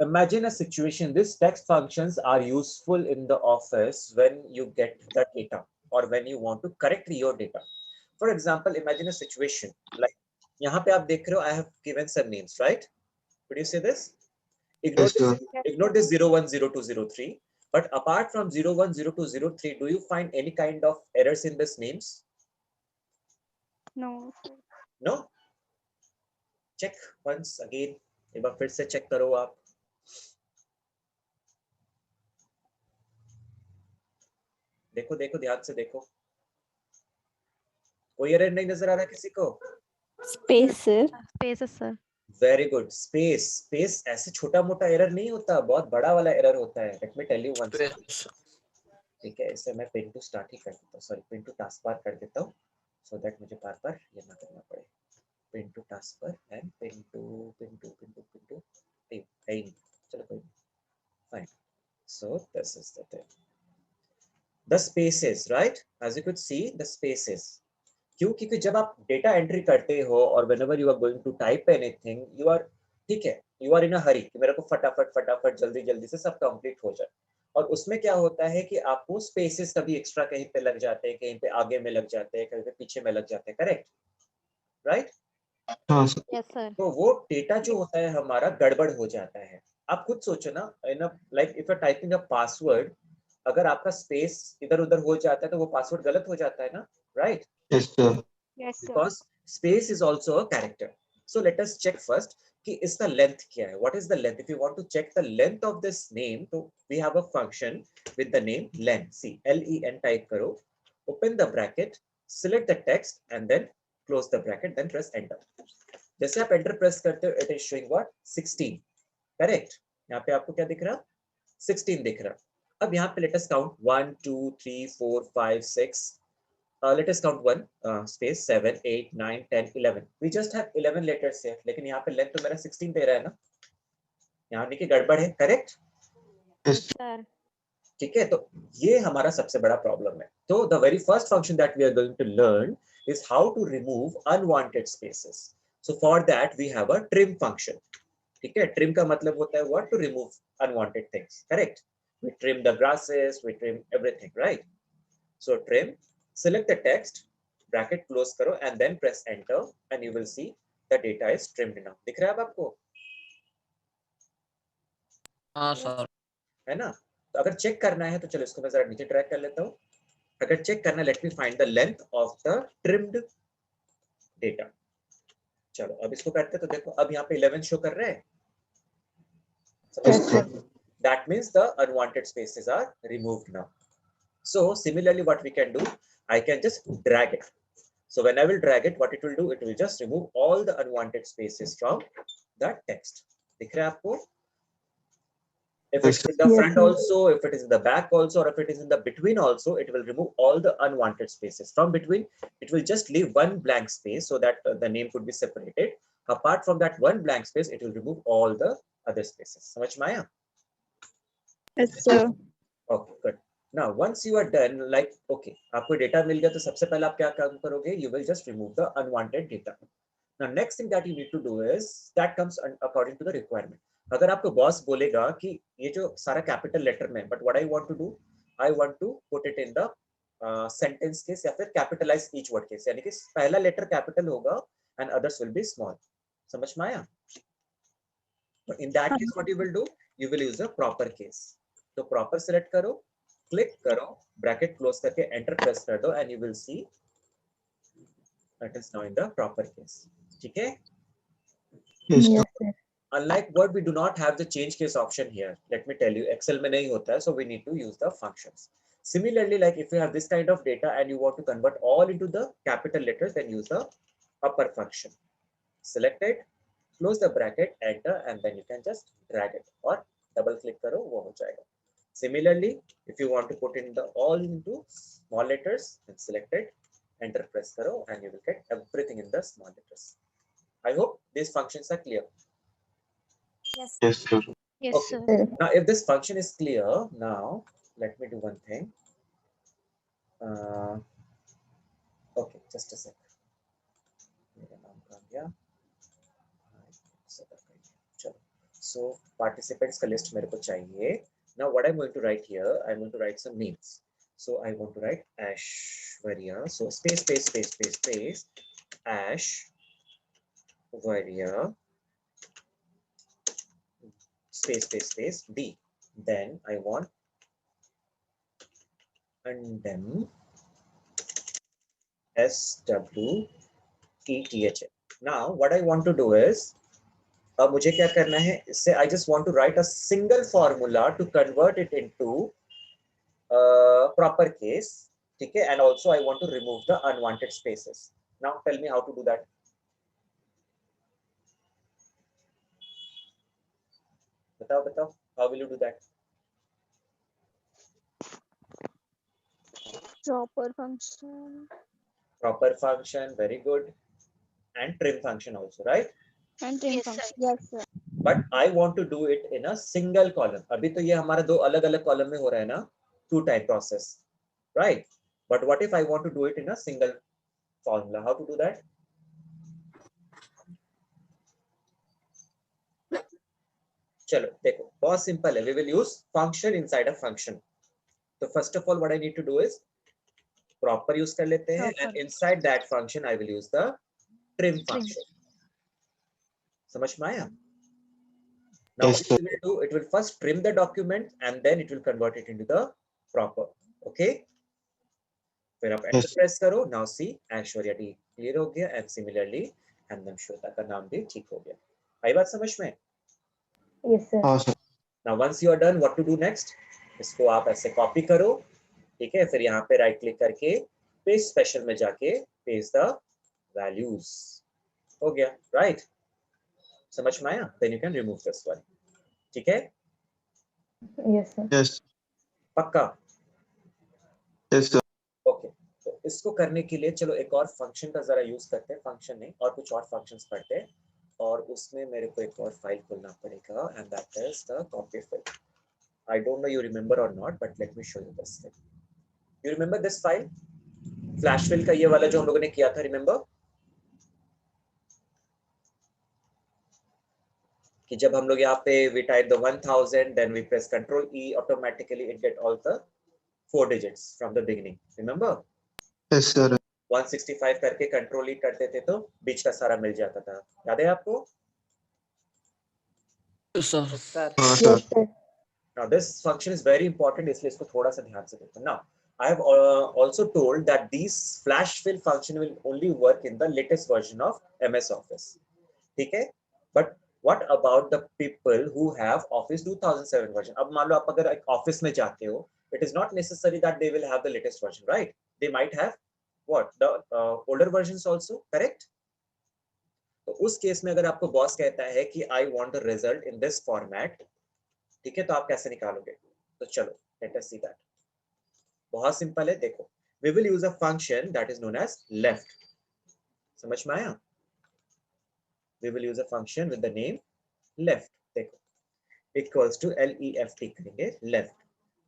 imagine a situation, these text functions are useful in the office when you get the data or when you want to correct your data. For example, imagine a situation like यहाँ पे आप देख रहे हो, I have given some names, right? Could you say this? Ignore Yes, this, sir. ignore this 010203. But apart from 010203, do you find any kind of errors in these names? No. No? Check once again. एक बार फिर से check करो आप. देखो देखो ध्यान से देखो. कोई एरर नहीं नजर आ रहा किसी को? Space, sir. Spaces, sir. Very good. Space, space ऐसे छोटा मोटा एरर नहीं होता, बहुत बड़ा वाला एरर होता है. Let me tell you one. ठीक है, इसे मैं पिन टू स्टार्ट ही कर देता हूँ, sorry pin to task bar कर देता हूँ, सो दैट मुझे बार बार ये ना करना पड़े. Pin to task bar and pin to time. चलो कोई fine. So this is the thing, the spaces, right? As you could see the spaces. क्यों? क्योंकि जब आप डेटा एंट्री करते हो और whenever you are going to type anything, you are, ठीक है, यू आर इन अ हरी कि मेरे को फटाफट फटाफट जल्दी जल्दी से सब कंप्लीट हो जाए. और उसमें क्या होता है कि आपको स्पेसेस कभी एक्स्ट्रा कहीं पे लग जाते हैं, कहीं पे आगे में लग जाते हैं, कहीं पे पीछे में लग जाते हैं. करेक्ट? राइट? हाँ सर. Yes, sir. तो वो डेटा जो होता है हमारा गड़बड़ हो जाता है. आप खुद सोचो ना, in like if you are typing a password, अगर आपका स्पेस इधर उधर हो जाता है तो वो पासवर्ड गलत हो जाता है ना. Right? Yes, sir. Yes, sir. Because space is also a character. So let us check first कि इसका length क्या है. What is the length? If you want to check the length of this name, so we have a function with the name len. See, len type करो, open the bracket, select the text and then close the bracket, then press enter. जैसे आप enter press करते हो, it is showing what? 16. Correct? यहाँ पे आपको क्या दिख रहा? 16 दिख रहा. अब यहाँ पे let us count 1 2 3 4 5 6. Let us count 1 space 7 8 9 10 11. We just have 11 letters here. लेकिन यहाँ पे लेंथ तो मेरा 16 दे रहा है ना. यहाँ देखिए गड़बड़ है. करेक्ट? Yes, Sir. ठीक है, तो ये हमारा सबसे बड़ा प्रॉब्लम है. तो the very first function that we are going to learn is how to remove unwanted spaces. So for that we have a trim function. ठीक है, trim का मतलब होता है what? To remove unwanted things. Correct? We trim the grasses, we trim everything, right? So trim, select the text, bracket close करो and then press enter and you will see the data is trimmed now. दिख रहा है अब आपको? हाँ sir. है ना? तो अगर चेक करना है तो चलो इसको मैं जरा नीचे ड्रैग कर लेता हूँ. अगर चेक करना, let me find the length of the trimmed data. चलो अब इसको करते हैं तो देखो अब यहाँ पे 11 शो कर रहे हैं. yes, sir. That means the unwanted spaces are removed now. So similarly what we can do, I can just drag it. So when I will drag it, what it will do, it will just remove all the unwanted spaces from the text. दिख रहा है आपको? If it is in the front also, if it is in the back also, or if it is in the between also, it will remove all the unwanted spaces. From between, it will just leave one blank space so that the name could be separated. Apart from that one blank space, it will remove all the other spaces. समझ में आया? Yes, sir. Okay, good. Now, once you are done, like, okay, आपको data मिल गया तो सबसे पहले आप क्या काम करोगे? You will just remove the unwanted data. Now, next thing that you need to do is that comes according to the requirement. अगर आपको बॉस बोलेगा कि ये जो सारा कैपिटल लेटर में, but what I want to do, I want to put it in the sentence case या फिर कैपिटलाइज ईच वर्ड केस, यानी कि पहला लेटर कैपिटल होगा and others will be small. समझ में आया? In that case what you will do, you will use a proper case. तो प्रॉपर सिलेक्ट करो, क्लिक करो, ब्रैकेट क्लोज करके एंटर प्रेस कर दो and you will see that is now in the proper case. ठीक है? Yes, sir. Yes, sir. Unlike Word, we do not have the change case option here. Let me tell you, Excel में नहीं होता है, so we need to use the functions. Similarly, like if you have this kind of data and you want to convert all into the capital letters, then use the upper function. Select it, close the bracket, enter, and then you can just drag it or double click करो, वो हो जाएगा. Similarly, if you want to put in the all into small letters, then select it, enter press करो, and you will get everything in the small letters. I hope these functions are clear. Yes, sir. Yes, Okay. sir. Now, if this function is clear, now let me do one thing. Okay, just a sec. So participants का list मेरे को चाहिए. Now what I'm going to write here, I'm going to write some names. So I want to write Ashwarya. So space, Ashwarya, space, D. Then I want Andem, SWETH. Now what I want to do is, अब मुझे क्या करना है इससे, I just want to write a single formula to convert it into proper case, ठीक है, and also I want to remove the unwanted spaces. Now tell me how to do that. बताओ, how will you do that? Proper function, very good. And trim function also, right? And trim function. Yes, sir. But I want to do it in a single column. अभी तो ये हमारा दो अलग-अलग column में हो रहा है ना, two type process, right? But what if I want to do it in a single formula? How to do that? चलो देखो, बहुत simple है. We will use function inside a function. So first of all, what I need to do is proper use कर लेते हैं, and inside that function I will use the trim function. समझ में आया? Now Yes, what it will do, it will first trim the document and then it will convert it into the proper. Okay? फिर आप enter press करो. Now see, Aishwarya D clear हो गया, and similarly Andam Shweta का नाम भी ठीक हो गया. आई बात समझ में? Yes, sir. Sir. Now once you are done, what to do next? इसको आप ऐसे कॉपी करो, ठीक है, फिर यहाँ पे राइट क्लिक करके पेस्ट स्पेशल में जाके पेस्ट द वैल्यूज. हो गया, राइट? समझ में आया? Then you can remove this one. ठीक है? Yes, sir. Yes. पक्का? Yes, sir. ओके, तो इसको करने के लिए चलो एक और फंक्शन का जरा यूज करते हैं. फंक्शन नहीं, और कुछ और फंक्शंस पढ़ते हैं, और उसमें मेरे को एक और फाइल खोलना पड़ेगा, and that is the copy file. I don't know you remember or not, but let me show you this thing. You remember this file? Flash fill का ये वाला जो हम लोगों ने किया था, remember? कि जब हम लोग यहाँ पे we type the 1000, then we press Control E, automatically it get all the 4 digits from the beginning. Remember? Yes, sir. 165 करके Control E करते थे तो बीच का सारा मिल जाता था. याद है आपको? Yes, sir. Yes, sir. Now this function is very important, इसलिए इसको थोड़ा सा ध्यान से देखो. Now I have also told that these flash fill function will only work in the latest version of MS Office. ठीक है? But what about the people who have Office 2007 version? अब मान लो आप अगर ऑफिस में जाते हो, it is not necessary that they will have the latest version, right? They might have what? The older versions also, correct? तो उस case में अगर आपको बॉस कहता है कि I want the result in this format, ठीक है, तो आप कैसे निकालोगे? तो चलो लेट अस सी दैट. बहुत सिंपल है, देखो. We will use a function that is known as left. समझ में आया? We will use a function with the name left. देखो, equals to left करेंगे, left.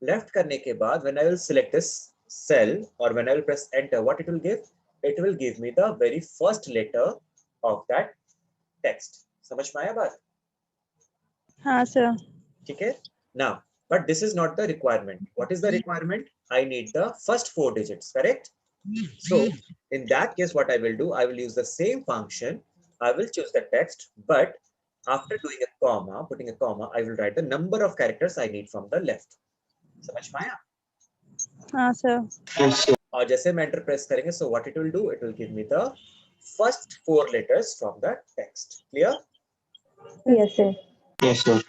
Left करने के बाद when I will select this cell or when I will press enter, what it will give? It will give me the very first letter of that text. समझ में आया बात? हाँ, sir. ठीक है. Now, but this is not the requirement. What is the requirement? I need the first 4 digits, correct? So in that case, what I will do, I will use the same function. I will choose the text, but after doing a comma, putting a comma, I will write the number of characters I need from the left. समझ में आया? हाँ, sir. Yes, sir. और जैसे हम enter press करेंगे, so what it will do, it will give me the first 4 letters from the text. Clear? Yes, sir. Yes, sir.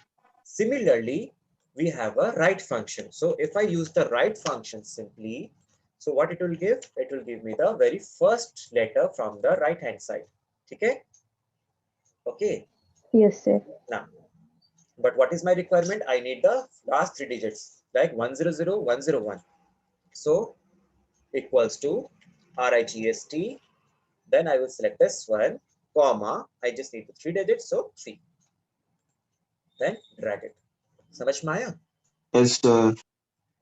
Similarly, we have a right function. So if I use the right function simply, so what it will give? It will give me the very first letter from the right hand side. Okay? Okay. Yes, sir. Now, but what is my requirement? I need the last 3 digits, like 100, 101. So equals to RIGST. Then I will select this one, comma. I just need the 3 digits, so 3. Then drag it. समझ में आया? Yes, sir.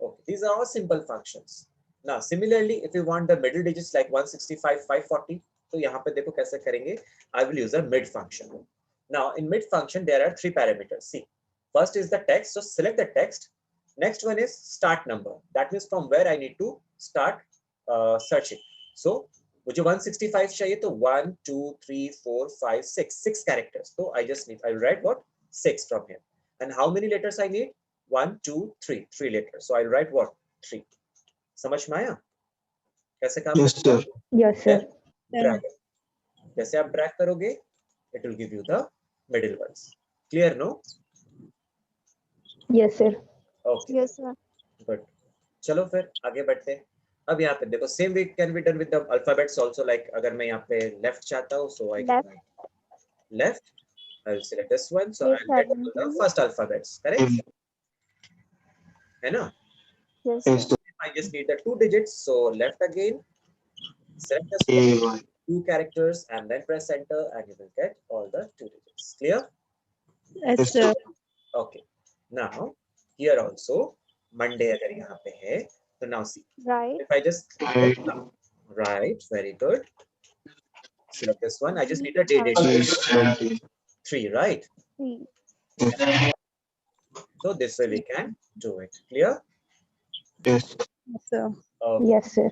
Okay, these are all simple functions. Now, similarly, if you want the middle digits like 165, 540, तो यहाँ पे देखो कैसे करेंगे. I will use a mid function. Now in mid function there are 3 parameters. See, first is the text, so select the text. Next one is start number, that means from where I need to start searching. So मुझे 165 चाहिए, तो 1 2 3 4 5 6 characters, so I write what 6 from here. And how many letters I need? 1 2 3 letters, so I'll write what 3. समझ में आया कैसे काम Yes, करता है? sir. Yes, sir. Drag it. जैसे आप ड्रैग करोगे it will give you the middle ones. Clear, no? Yes, sir. Okay, Yes, sir. good. चलो फिर आगे बढ़ते हैं. अब यहाँ पे देखो same way can be done with the alphabets also. Like अगर मैं यहाँ पे left चाहता हूँ, so I can write left. I will select this one, so Yes, I'll get to the first alphabets. Correct? है ना? Yes, Yes, sir. sir. I just need the 2 digits, so left again. Select this one, A1. 2 characters, and then press enter, and you will get all the 2 digits. Clear? Yes, Yes, sir. sir. Okay. Now here also Monday अगर यहाँ पे है, तो now see. Right. If I just Right. right, very good. Select this one. I just need a date. 20. 3, right? See. So this way we can do it. Clear? Yes. Yes, sir. Yes, sir.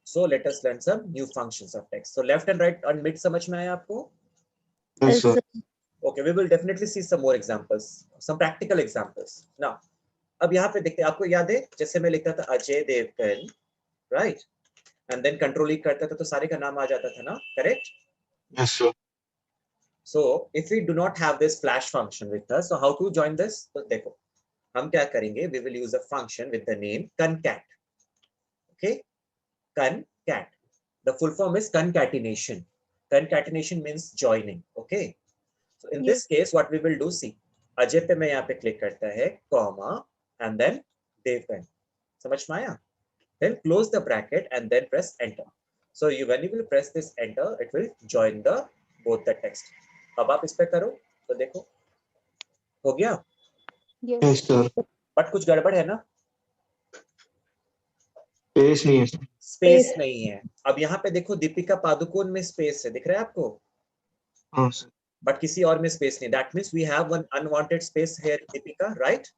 So let us learn some new functions of text. So left and right and mid समझ में आया आपको? Yes, sir. Okay, we will definitely see some more examples, some practical examples. Now, अब यहाँ पे देखते हैं, आपको याद है जैसे मैं लिखता था Ajay Devgan, right? And then control E करता था तो सारे का नाम आ जाता था ना, correct? Yes, sir. So if we do not have this flash function with us, so how to join this? तो देखो, हम क्या करेंगे? We will use a function with the name concat. Okay, concat. The full form is concatenation. Concatenation means joining. Okay. So in this case, what we will do, see, Ajay पे मैं यहाँ पे click करता है, comma, and then देवगन. समझ में आया? Then close the bracket and then press enter. So when you will press this enter, it will join the both the text. अब आप इस पे करो तो देखो हो गया. Yes. Yes, sir. बट कुछ गड़बड़ है ना? Space नहीं है, sir. स्पेस नहीं है. अब यहाँ पे देखो दीपिका पादुकोण में स्पेस है, दिख रहा है आपको? हाँ, sir. बट किसी और में स्पेस नहीं. That means we have one unwanted space here, Deepika, right?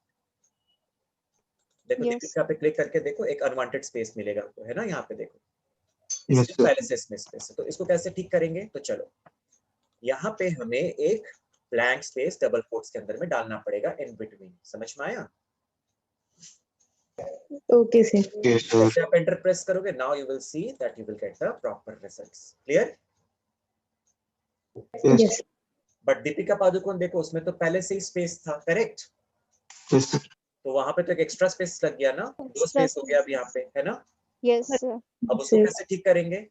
देखो Yes. दीपिका पे क्लिक करके देखो, एक अनवांटेड स्पेस मिलेगा आपको, है ना? यहाँ पे देखो, Yes, इसलिए sir. पहले से इसमें स्पेस है. तो इसको कैसे ठीक करेंगे? तो चलो यहाँ पे हमें एक ब्लैंक स्पेस डबल कोट्स के अंदर में डालना पड़ेगा इन बिटवीन. समझ में आया? Okay, sir. Yes, sir. जैसे आप एंटर प्रेस करोगे, now you will see that you will get the proper results. Clear? Yes. Yes. But Deepika Padukone देखो, उसमें तो पहले से ही स्पेस था, करेक्ट? Yes, sir. तो वहां पे तो एक एक्स्ट्रा स्पेस लग गया ना, 2 Extra स्पेस हो गया अब space. यहाँ पे, है ना? Yes, sir. अब उसको Sir. कैसे ठीक करेंगे?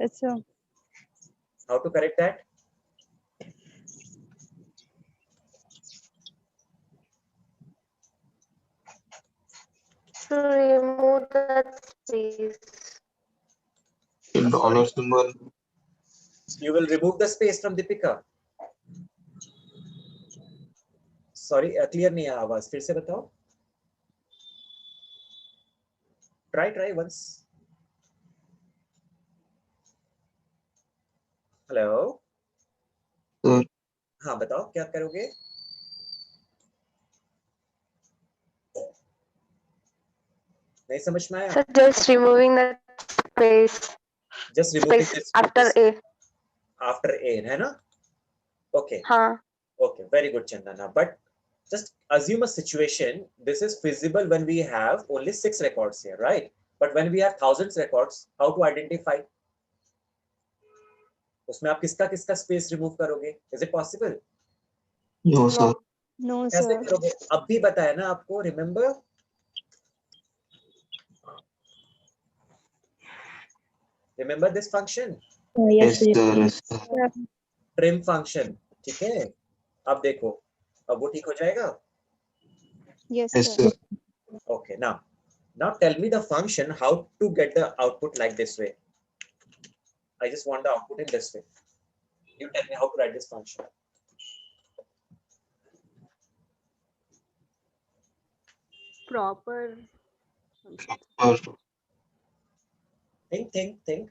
Yes, sir. How to correct that? To remove that space. $, symbol. You will remove the space from Deepika. Sorry, clear नहीं है आवाज, फिर से बताओ. Try once. Hello. Sir. हाँ बताओ क्या करोगे? नहीं समझ में आया? Sir, just removing the space. Just removing Space this after space A. after A, है ना? Okay. हाँ. Okay, very good, Chandana. But just assume a situation. This is feasible when we have only 6 records here, right? But when we have thousands records, how to identify? उसमें आप किसका किसका space remove करोगे? Is it possible? No, sir. No, कैसे sir. करोगे? अब भी बताया ना आपको, remember? Remember this function? Yes, sir. Yes, sir. Trim function, ठीक है? अब देखो, अब वो ठीक हो जाएगा? Yes, Yes, sir. sir. Okay, now tell me the function how to get the output like this way. I just want the output in this way. You tell me how to write this function. Proper. Or Think.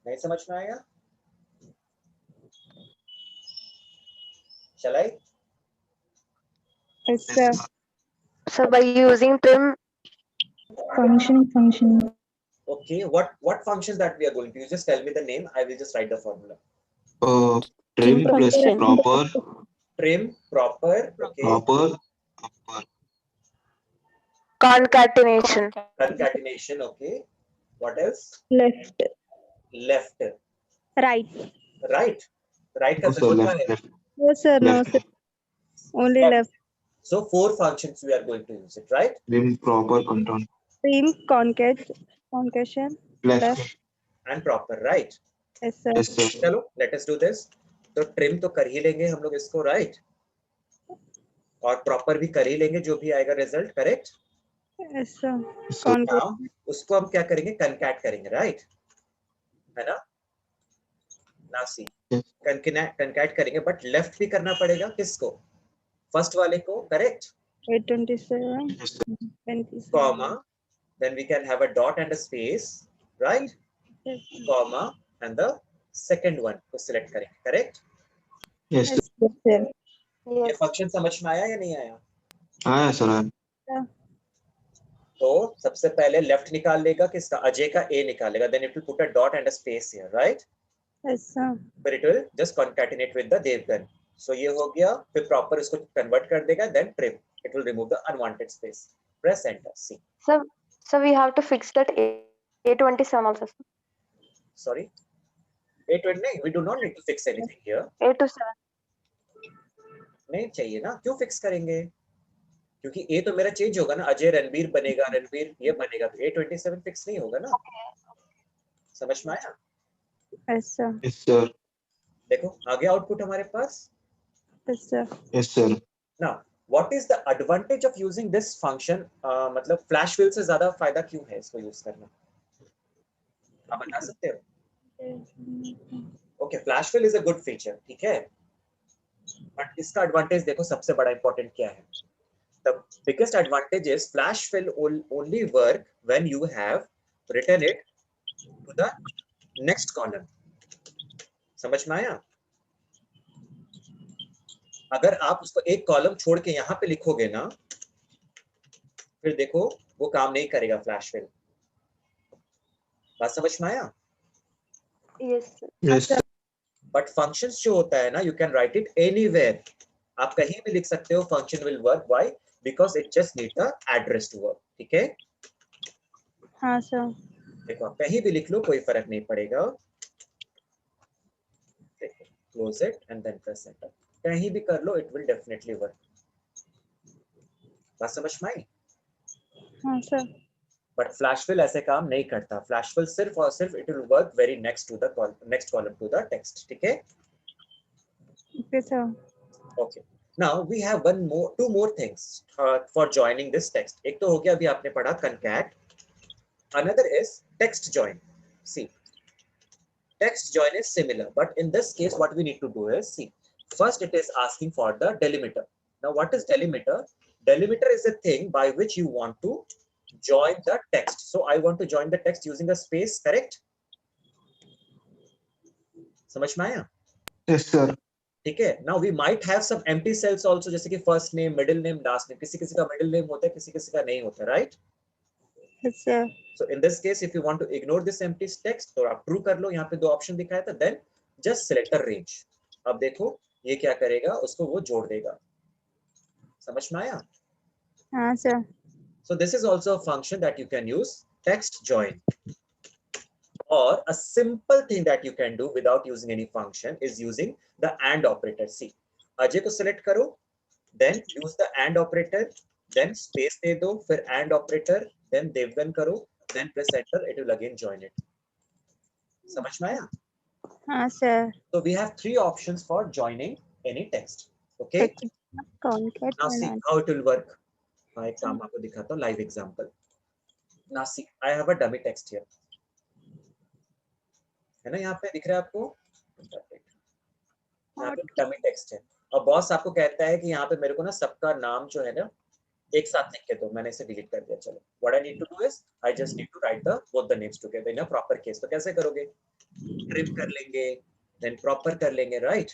नहीं समझ में आया? Shall I? Yes, sir. So by using trim, Function. Okay, what functions that we are going to use? Just tell me the name. I will just write the formula. Trim plus Function. proper, Trim, proper, okay. proper, upper. concatenation, Concatenation, okay. What else? Left. Left, Right. right. Right का No, sir, symbol क्या left, है? left, No, sir. No, left. sir. Only Stop. left. So 4 functions we are going to use it, right? Trim, proper, contour. Trim, concussion. Left. And proper, right? Yes, sir. Yes, sir. चलो, let us do this. तो trim तो कर ही लेंगे हम लोग इसको, right? और proper भी कर ही लेंगे जो भी आएगा result, correct? Yes, sir. So, Now उसको हम क्या करेंगे? Concat करेंगे, right? है ना? Now see, yes, concat करेंगे, but left भी करना पड़ेगा किसको? First वाले को, correct? 827. yes, sir. 27. Comma, then we can have a dot and a space, right? Yes, Comma, and the second one को select करेंगे, correct? Yes, sir. yes, sir. ये yes, function समझ में आया या नहीं आया? आया sir, आया. तो सबसे पहले लेफ्ट निकाल लेगा किसका? अजय का a निकालेगा, then it will put a dot and a space here, right? Yes, sir. फिर it will just concatenate with the Devgan. So ये हो गया, फिर proper इसको convert कर देगा, then trim. It will remove the unwanted space. Press enter. See. so we have to fix that A27 also. Sorry. 820 नहीं, we do not need to fix anything here. 827. नहीं चाहिए ना, क्यों फिक्स करेंगे? क्योंकि ए तो मेरा चेंज होगा ना, अजय रणबीर बनेगा, रणबीर ये बनेगा, तो A27 फिक्स नहीं होगा ना. समझ में आया? Yes, sir. Yes, sir. देखो आ गया आउटपुट हमारे पास. Yes, sir. Yes, sir. Now what is the advantage of using this function? मतलब फ्लैश फिल से ज्यादा फायदा क्यों है इसको यूज करना? आप बता सकते हो? Okay, flash fill is a good feature, ठीक है, बट इसका एडवांटेज देखो सबसे बड़ा इंपॉर्टेंट क्या है? The biggest advantage is flash fill only work when you have written it to the next column. समझ में आया? अगर आप उसको एक कॉलम छोड़ के यहाँ पे लिखोगे ना, फिर देखो वो काम नहीं करेगा फ्लैश फिल. बात समझ में आया? Yes, sir. Yes, sir. But functions जो होता है ना, you can write it anywhere. आप कहीं भी लिख सकते हो, function will work. Why? Because it just need the address to work. ठीक है, हाँ, sir. देखो आप कहीं भी लिख लो, कोई फर्क नहीं पड़ेगा. देखो, close it and then press enter. कहीं भी कर लो, इट विल डेफिनेटली वर्क. बात समझ में आई? हाँ, sir. बट फ्लैश फिल ऐसे काम नहीं करता. फ्लैश फिल सिर्फ और सिर्फ it will work very next to the next column to the text. ठीक है, Okay, sir. okay. Now we have two more things for joining this text. एक तो हो गया, अभी आपने पढ़ा concat. Another is text join. See, text join is similar, but in this case what we need to do is, see, first it is asking for the delimiter. Now what is delimiter? Delimiter is a thing by which you want to join the text. So I want to join the text using a space, correct? समझ में आया? Yes, sir. ठीक है. Now we might have some empty cells also, जैसे कि first name, middle name, last name. किसी किसी का middle name होता है, किसी किसी का नहीं होता, right? Yes, sir. So in this case, if you want to ignore this empty text, तो आप true कर लो. यहाँ पे दो ऑप्शन दिखाया था. Then just select a range. अब देखो ये क्या करेगा, उसको वो जोड़ देगा. समझ में आया? हाँ, sir. So this is also a function that you can use, text join. Or a simple thing that you can do without using any function is using the AND operator. See, Ajay को select करो, then use the AND operator, then space दे दो, फिर AND operator, then Devgan करो, then press enter, it will again join it. समझ में आया? हाँ, sir. So we have three options for joining any text. Okay? Concat Now see and how it will work. हाँ, एक काम आपको दिखाता हूँ, live example. Now see, I have a dummy text here. है ना, यहाँ पे दिख रहा है आपको? यहाँ पे डमी टेक्स्ट है. और बॉस आपको कहता है कि यहाँ पे मेरे को ना सबका नाम जो है ना एक साथ लिख के दो. मैंने इसे डिलीट कर दिया. चलो, what I need to do is I just need to write the both the names together in a proper case. तो कैसे करोगे? ट्रिम कर लेंगे, देन प्रॉपर कर लेंगे, राइट,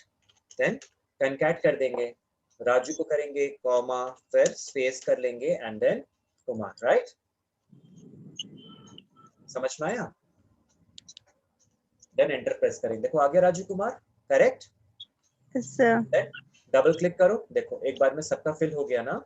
देन कनकैट कर देंगे, राजू को करेंगे कॉमा, फिर स्पेस कर लेंगे एंड देन कुमार, राइट? समझ में आया? देन एंटर प्रेस करेंगे, देखो आ गया Raju Kumar, correct? Yes, sir. Then double click करो, देखो एक बार में सबका फिल हो गया ना,